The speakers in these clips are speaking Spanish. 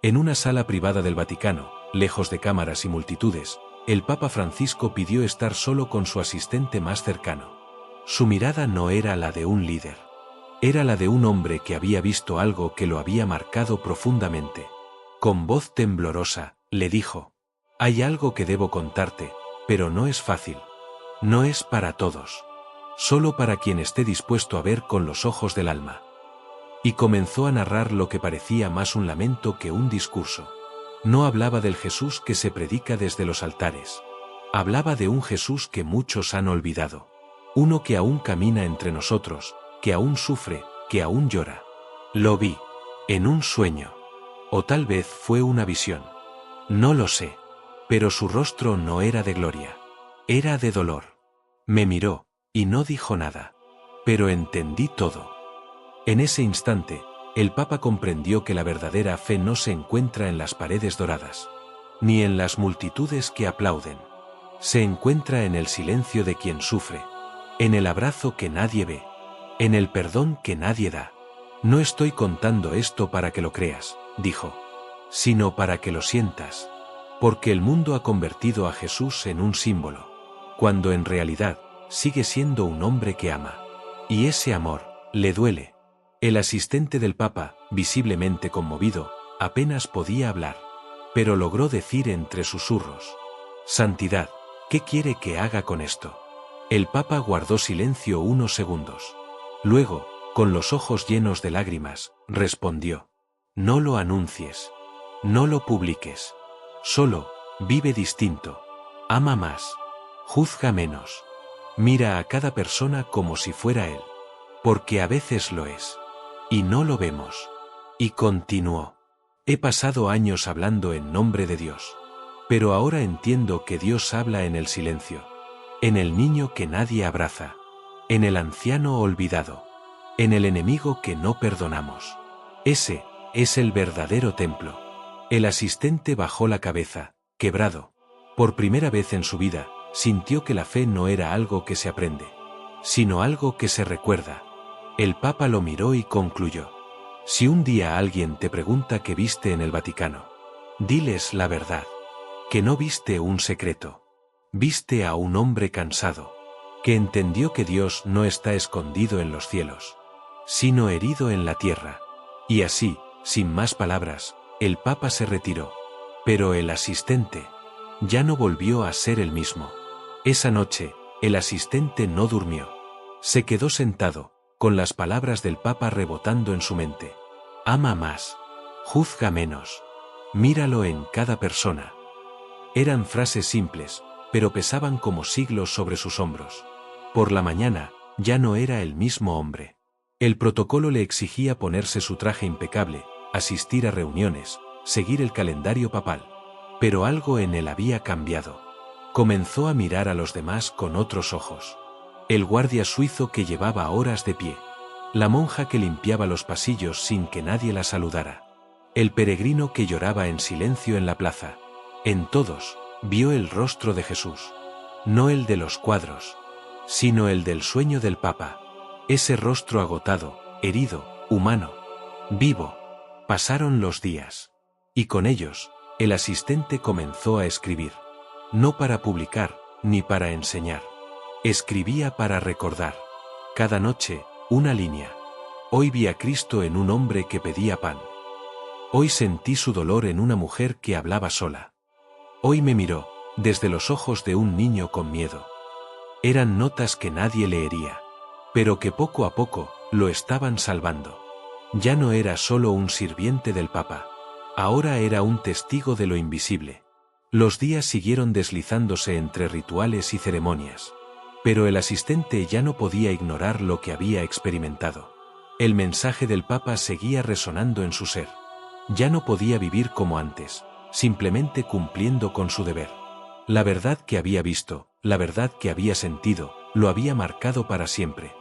En una sala privada del Vaticano, lejos de cámaras y multitudes, el Papa Francisco pidió estar solo con su asistente más cercano. Su mirada no era la de un líder. Era la de un hombre que había visto algo que lo había marcado profundamente. Con voz temblorosa, le dijo: «Hay algo que debo contarte, pero no es fácil. No es para todos. Solo para quien esté dispuesto a ver con los ojos del alma». Y comenzó a narrar lo que parecía más un lamento que un discurso. No hablaba del Jesús que se predica desde los altares. Hablaba de un Jesús que muchos han olvidado. Uno que aún camina entre nosotros, que aún sufre, que aún llora. Lo vi. En un sueño. O tal vez fue una visión. No lo sé. Pero su rostro no era de gloria. Era de dolor. Me miró, y no dijo nada. Pero entendí todo. En ese instante, el Papa comprendió que la verdadera fe no se encuentra en las paredes doradas, ni en las multitudes que aplauden. Se encuentra en el silencio de quien sufre, en el abrazo que nadie ve, en el perdón que nadie da. No estoy contando esto para que lo creas, dijo, sino para que lo sientas, porque el mundo ha convertido a Jesús en un símbolo, cuando en realidad sigue siendo un hombre que ama. Y ese amor le duele. El asistente del Papa, visiblemente conmovido, apenas podía hablar, pero logró decir entre susurros: «Santidad, ¿qué quiere que haga con esto?». El Papa guardó silencio unos segundos. Luego, con los ojos llenos de lágrimas, respondió: «No lo anuncies. No lo publiques. Solo, vive distinto. Ama más. Juzga menos. Mira a cada persona como si fuera él. Porque a veces lo es. Y no lo vemos». Y continuó: «He pasado años hablando en nombre de Dios. Pero ahora entiendo que Dios habla en el silencio. En el niño que nadie abraza. En el anciano olvidado. En el enemigo que no perdonamos. Ese es el verdadero templo». El asistente bajó la cabeza, quebrado. Por primera vez en su vida, sintió que la fe no era algo que se aprende, sino algo que se recuerda. El Papa lo miró y concluyó: «Si un día alguien te pregunta qué viste en el Vaticano, diles la verdad, que no viste un secreto. Viste a un hombre cansado, que entendió que Dios no está escondido en los cielos, sino herido en la tierra». Y así, sin más palabras, el Papa se retiró. Pero el asistente ya no volvió a ser el mismo. Esa noche, el asistente no durmió. Se quedó sentado, con las palabras del Papa rebotando en su mente. Ama más. Juzga menos. Míralo en cada persona. Eran frases simples, pero pesaban como siglos sobre sus hombros. Por la mañana, ya no era el mismo hombre. El protocolo le exigía ponerse su traje impecable, asistir a reuniones, seguir el calendario papal. Pero algo en él había cambiado. Comenzó a mirar a los demás con otros ojos. El guardia suizo que llevaba horas de pie. La monja que limpiaba los pasillos sin que nadie la saludara. El peregrino que lloraba en silencio en la plaza. En todos, vio el rostro de Jesús. No el de los cuadros, sino el del sueño del Papa. Ese rostro agotado, herido, humano, vivo. Pasaron los días. Y con ellos, el asistente comenzó a escribir. No para publicar, ni para enseñar. Escribía para recordar. Cada noche, una línea. Hoy vi a Cristo en un hombre que pedía pan. Hoy sentí su dolor en una mujer que hablaba sola. Hoy me miró, desde los ojos de un niño con miedo. Eran notas que nadie leería, pero que poco a poco, lo estaban salvando. Ya no era solo un sirviente del Papa. Ahora era un testigo de lo invisible. Los días siguieron deslizándose entre rituales y ceremonias. Pero el asistente ya no podía ignorar lo que había experimentado. El mensaje del Papa seguía resonando en su ser. Ya no podía vivir como antes, simplemente cumpliendo con su deber. La verdad que había visto, la verdad que había sentido, lo había marcado para siempre.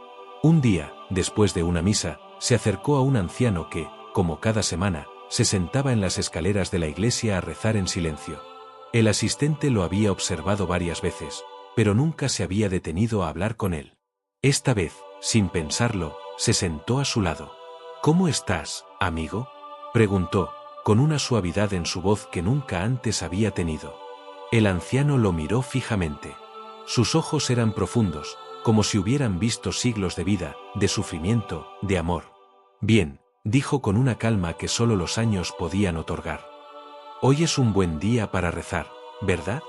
Un día, después de una misa, se acercó a un anciano que, como cada semana, se sentaba en las escaleras de la iglesia a rezar en silencio. El asistente lo había observado varias veces, pero nunca se había detenido a hablar con él. Esta vez, sin pensarlo, se sentó a su lado. «¿Cómo estás, amigo?», preguntó, con una suavidad en su voz que nunca antes había tenido. El anciano lo miró fijamente. Sus ojos eran profundos, como si hubieran visto siglos de vida, de sufrimiento, de amor. Bien, dijo con una calma que solo los años podían otorgar. Hoy es un buen día para rezar, ¿verdad?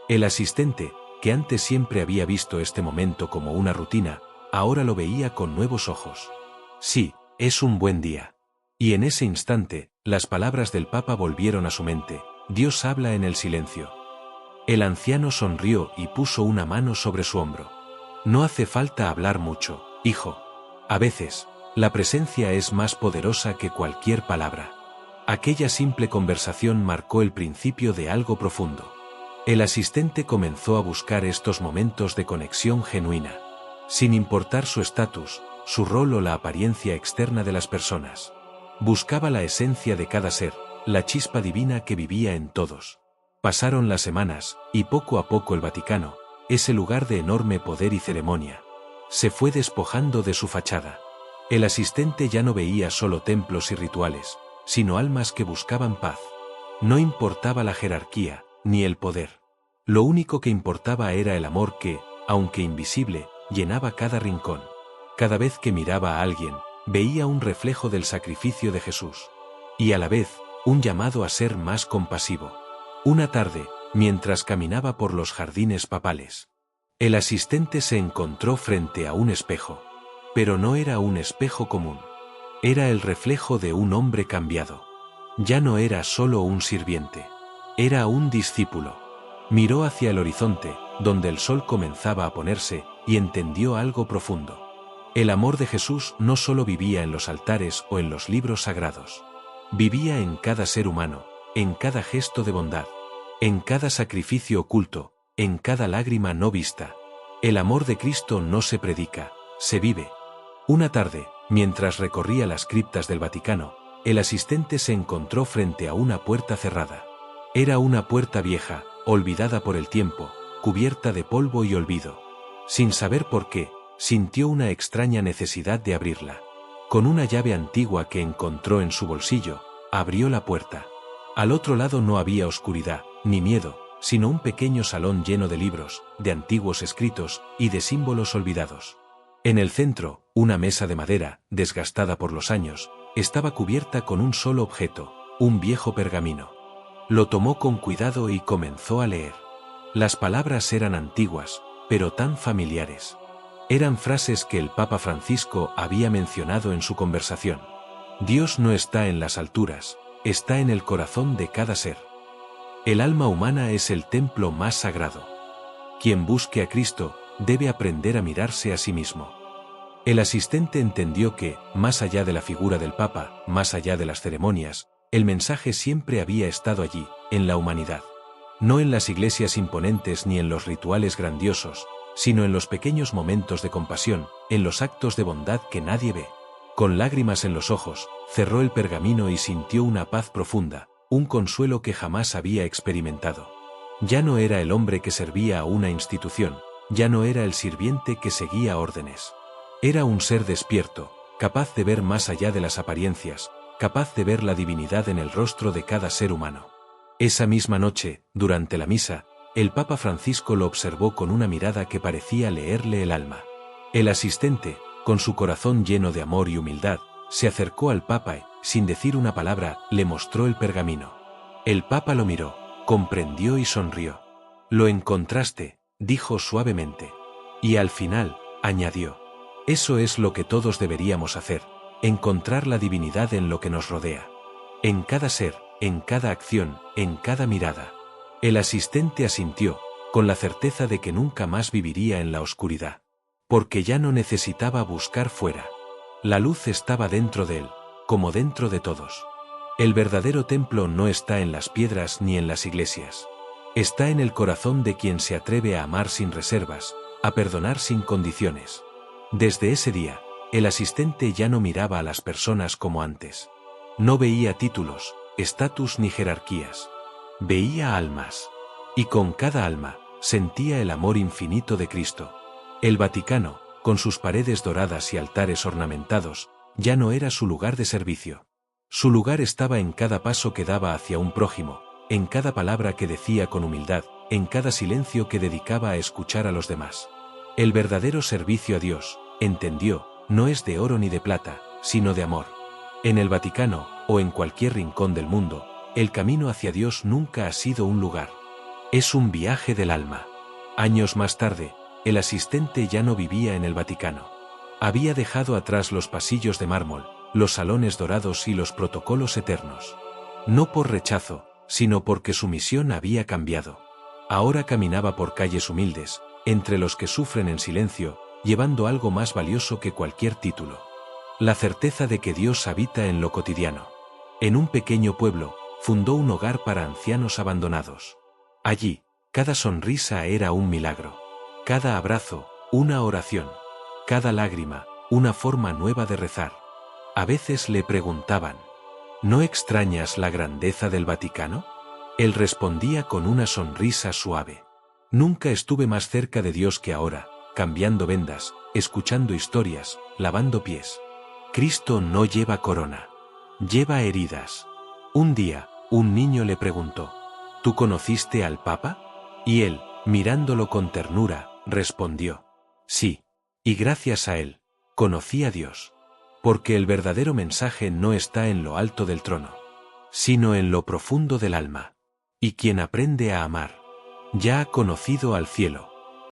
El asistente, que antes siempre había visto este momento como una rutina, ahora lo veía con nuevos ojos. Sí, es un buen día. Y en ese instante, las palabras del Papa volvieron a su mente: Dios habla en el silencio. El anciano sonrió y puso una mano sobre su hombro. No hace falta hablar mucho, hijo. A veces, la presencia es más poderosa que cualquier palabra. Aquella simple conversación marcó el principio de algo profundo. El asistente comenzó a buscar estos momentos de conexión genuina, sin importar su estatus, su rol o la apariencia externa de las personas. Buscaba la esencia de cada ser, la chispa divina que vivía en todos. Pasaron las semanas, y poco a poco el Vaticano, ese lugar de enorme poder y ceremonia, se fue despojando de su fachada. El asistente ya no veía solo templos y rituales, sino almas que buscaban paz. No importaba la jerarquía, ni el poder. Lo único que importaba era el amor que, aunque invisible, llenaba cada rincón. Cada vez que miraba a alguien, veía un reflejo del sacrificio de Jesús. Y a la vez, un llamado a ser más compasivo. Una tarde, mientras caminaba por los jardines papales, el asistente se encontró frente a un espejo. Pero no era un espejo común. Era el reflejo de un hombre cambiado. Ya no era solo un sirviente. Era un discípulo. Miró hacia el horizonte, donde el sol comenzaba a ponerse, y entendió algo profundo. El amor de Jesús no solo vivía en los altares o en los libros sagrados. Vivía en cada ser humano, en cada gesto de bondad, en cada sacrificio oculto, en cada lágrima no vista. El amor de Cristo no se predica, se vive. Una tarde, mientras recorría las criptas del Vaticano, el asistente se encontró frente a una puerta cerrada. Era una puerta vieja, olvidada por el tiempo, cubierta de polvo y olvido. Sin saber por qué, sintió una extraña necesidad de abrirla. Con una llave antigua que encontró en su bolsillo, abrió la puerta. Al otro lado no había oscuridad, ni miedo, sino un pequeño salón lleno de libros, de antiguos escritos y de símbolos olvidados. En el centro, una mesa de madera, desgastada por los años, estaba cubierta con un solo objeto, un viejo pergamino. Lo tomó con cuidado y comenzó a leer. Las palabras eran antiguas, pero tan familiares. Eran frases que el Papa Francisco había mencionado en su conversación. Dios no está en las alturas, está en el corazón de cada ser. El alma humana es el templo más sagrado. Quien busque a Cristo, debe aprender a mirarse a sí mismo. El asistente entendió que, más allá de la figura del Papa, más allá de las ceremonias, el mensaje siempre había estado allí, en la humanidad. No en las iglesias imponentes ni en los rituales grandiosos, sino en los pequeños momentos de compasión, en los actos de bondad que nadie ve. Con lágrimas en los ojos, cerró el pergamino y sintió una paz profunda, un consuelo que jamás había experimentado. Ya no era el hombre que servía a una institución, ya no era el sirviente que seguía órdenes. Era un ser despierto, capaz de ver más allá de las apariencias, capaz de ver la divinidad en el rostro de cada ser humano. Esa misma noche, durante la misa, el Papa Francisco lo observó con una mirada que parecía leerle el alma. El asistente, con su corazón lleno de amor y humildad, se acercó al Papa y, sin decir una palabra, le mostró el pergamino. El Papa lo miró, comprendió y sonrió. «Lo encontraste», dijo suavemente. Y al final, añadió: «Eso es lo que todos deberíamos hacer, encontrar la divinidad en lo que nos rodea. En cada ser, en cada acción, en cada mirada». El asistente asintió, con la certeza de que nunca más viviría en la oscuridad. Porque ya no necesitaba buscar fuera. La luz estaba dentro de él, como dentro de todos. El verdadero templo no está en las piedras ni en las iglesias. Está en el corazón de quien se atreve a amar sin reservas, a perdonar sin condiciones. Desde ese día, el asistente ya no miraba a las personas como antes. No veía títulos, estatus ni jerarquías. Veía almas. Y con cada alma, sentía el amor infinito de Cristo. El Vaticano, con sus paredes doradas y altares ornamentados, ya no era su lugar de servicio. Su lugar estaba en cada paso que daba hacia un prójimo, en cada palabra que decía con humildad, en cada silencio que dedicaba a escuchar a los demás. El verdadero servicio a Dios, entendió, no es de oro ni de plata, sino de amor. En el Vaticano, o en cualquier rincón del mundo, el camino hacia Dios nunca ha sido un lugar. Es un viaje del alma. Años más tarde, el asistente ya no vivía en el Vaticano. Había dejado atrás los pasillos de mármol, los salones dorados y los protocolos eternos. No por rechazo, sino porque su misión había cambiado. Ahora caminaba por calles humildes, entre los que sufren en silencio, llevando algo más valioso que cualquier título. La certeza de que Dios habita en lo cotidiano. En un pequeño pueblo, fundó un hogar para ancianos abandonados. Allí, cada sonrisa era un milagro. Cada abrazo, una oración. Cada lágrima, una forma nueva de rezar. A veces le preguntaban, ¿no extrañas la grandeza del Vaticano? Él respondía con una sonrisa suave. Nunca estuve más cerca de Dios que ahora, cambiando vendas, escuchando historias, lavando pies. Cristo no lleva corona. Lleva heridas. Un día, un niño le preguntó, ¿tú conociste al Papa? Y él, mirándolo con ternura, respondió, sí. Y gracias a él, conocí a Dios. Porque el verdadero mensaje no está en lo alto del trono, sino en lo profundo del alma. Y quien aprende a amar, ya ha conocido al cielo.